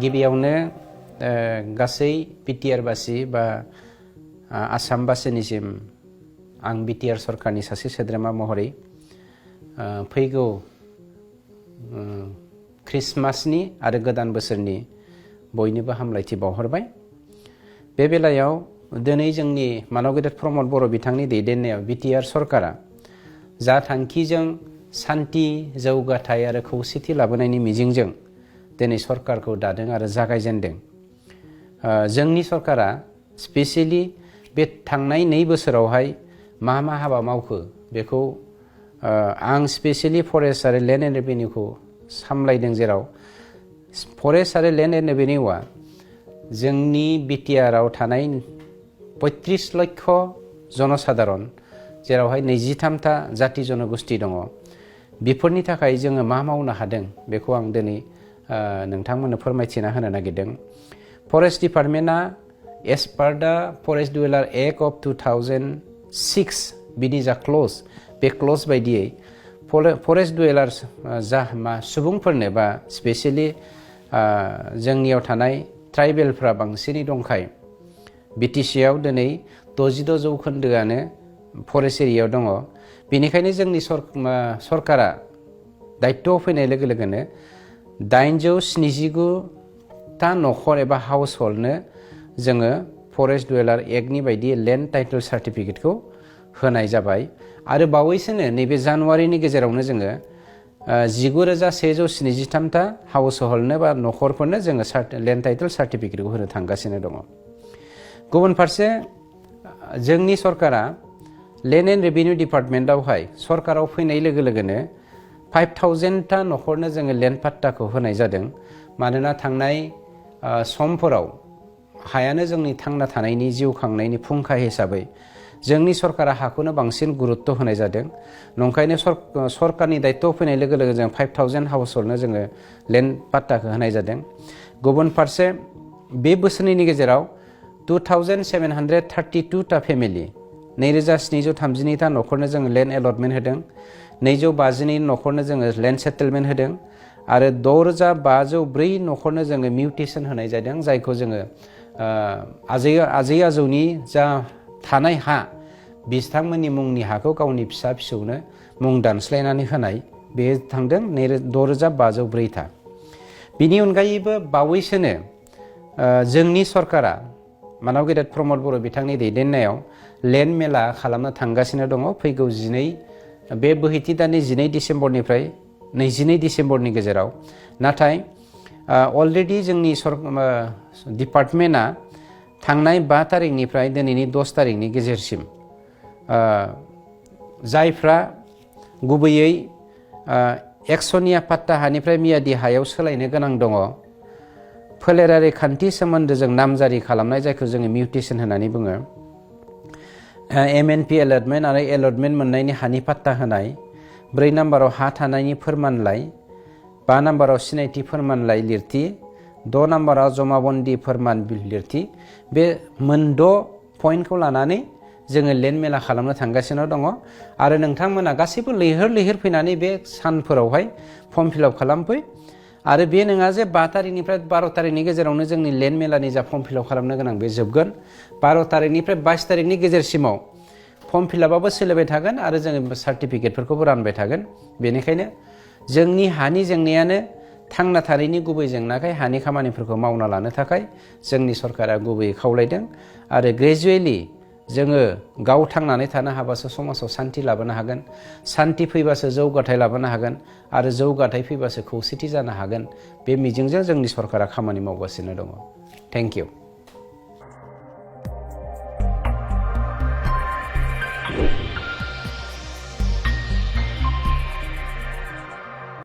गिबियावनो गासै BTR बासि बा आसाम बासिनिसिम आं BTR सरकारनि सासे सोद्रोमा महरै फैगौ ख्रिस्टमासनि आरो गोदान बोसोरनि बयनिबो हामलायथि बावहरबाय। बे बेलायाव दिनै जोंनि मानव गेदेर प्रमद बर' बिथांनि दैदेननायाव BTR सरकारा जा थांखिजों सान्थि जौगाथाय आरो खौसेथि लाबोनायनि मिजिंजों दिनै सरकारखौ दादों आरो जागायजेनदों। जोंनि सरकारा स्पेसियेलि बे थांनाय 2 बोसोरावहाय मा हाबा मावखो बेखौ आं स्पेसियेलि फरेस्ट आरो लेन्ड एन्ड रेभिनिउखौ सामलायदों, जेराव फरेस्ट आरो लेन्ड एन्ड रेभिनिउआ जोंनि BTRआव थानाय 35 लक्ष जनसाधारन, जेरावहाय 23टा जाति जनगोष्ठी दङ। बेफोरनि थाखाय जोङो मा मावनो हादों बेखौ आं दिनै नोंथांमोननो फोरमायथिना होनो नागिरदों। फरेस्ट डिपार्टमेन्टआ एज पार दा फरेस्ट डुवेलार एक्ट अफ 2006 बिनि जा क्लज, बे क्लज बायदियै फरेस्ट डुवेलार्स जा सुबुंफोरनो बा स्पेसियेलि जोंनियाव थानाय ट्राइबेलफ्रा बांसिनै दंखाय BTCआव दिनै 66% फरेस्ट एरियायाव दङ। बेनिखायनो जोंनि सरकारा दायित्वआव फैनाय लोगो लोगोनो 879टा न'खर एबा हाउस हल्डनो जोङो फरेस्ट डुवेलार एक्टनि बायदि लेन्ड टाइटल सार्टिफिकेटखौ होनाय जाबाय। आरो बावैसोनो नैबे जानुवारिनि गेजेरावनो जोङो 19,173टा हाउस हल्डनो बा न'खरफोरनो जोङो लेन्ड टाइटल सार्टिफिकेटखौ होनो थांगासिनो दङ। गुबुन फारसे जोंनि सरकारा लेन्ड एन्ड रेभिनिउ डिपार्टमेन्टआवहाय सरकाराव फैनाय लोगो लोगोनो 5,000टा न'खरनो जोङो लेन्ड पाट्टाखौ होनाय जादों। मानोना थांनाय समफोराव हायानो जोंनि थांना थानायनि जिउ खांनायनि फुंखा हिसाबै जोंनि सरकारा हाखौनो बांसिन गुरुत्व होनाय जादों। नंखायनो सरकारनि दायित्वआव फैनाय लोगो लोगो जों 5,000 हाउस हल्डनो जोङो लेन्ड पाट्टाखौ होनाय जादों। गुबुन फारसे बे बोसोरनि गेजेराव 2,732टा फेमिलि 2,732टा न'खरनो जोङो लेन्ड एलटमेन्ट होदों। 252 न'खरनो जोङो लेन्ड सेटेलमेन्ट होदों आरो 6,504 न'खरनो जोङो मिउटेसन होनाय जादों, जायखौ जोङो आजै आजौनि जा थानाय हा बिथांमोननि मुंनि हाखौ गावनि फिसा फिसौनो मुं दानस्लायनानै होनाय, बे थांदों 6,504टा। बिनि अनगायैबो बावैसोनो जोंनि सरकारा मानव गेदेर प्रमद बर' बिथांनि दैदेननायाव लेन्ड मेला खालामनो थांगासिनो दङ। फैगौ बे बोहैथि दाननि 12 डिसेम्बरनिफ्राय 22 डिसेम्बरनि गेजेराव। नाथाय अलरेडि जोंनि डिपार्टमेन्टआ थांनाय 5 तारिखनिफ्राय दिनैनि 10 तारिखनि गेजेरसिम जायफ्रा गुबैयै एक्सनिया पाट्टा हानिफ्राय मियादि हायाव सोलायनो गोनां दङ, फोलेरारि खान्थि सोमोन्दोजों नामजारि खालामनाय, जायखौ जोङो मिउटेसन होननानै बुङो, MNP एलटमेन्ट आरो एलटमेन्ट मोननायनि हानि पाट्टा होनाय, 4 नाम्बाराव हा थानायनि फोरमानलाइ, 5 नाम्बाराव सिनायथि फोरमानलाइ लिरथि, 6 नाम्बाराव जमाबन्दी फोरमान लिरथि, बे 6 पइन्टखौ लानानै जोङो लेन्ड मेला खालामनो थांगासिनो दङ। आरो नोंथांमोना गासैबो लैहोर फैनानै बे सानफोरावहाय फर्म फिलआप खालामफै। आरो बे नङा जे 5 तारिखनिफ्राय 12 तारिखनि गेजेरावनो जोंनि लेन्ड मेलानि जा फर्म फिलआप खालामनो गोनां बे जोबगोन। 12 तारिखनिफ्राय 22 तारिखनि गेजेरसिमाव फर्म फिलआपआबो सोलिबाय थागोन आरो जोङो सार्टिफिकेटफोरखौबो रानबाय थागोन। बेनिखायनो जोंनि हानि जेंनायानो थांना थानायनि गुबै जेंनाखाय हानि खामानिफोरखौ मावना लानो थाखाय जोंनि सरकारा गुबैयै खावलायदों। आरो ग्रेजुवेलि जोङो गाव थांनानै थानो हाबासो समाजाव सान्थि लाबोनो हागोन, सान्थि फैबासो जौगाथाय लाबोनो हागोन आरो जौगाथाय फैबासो खौसेथि जानो हागोन। बे मिजिंजों जोंनि सरकारा खामानि मावगासिनो दङ। Thank you.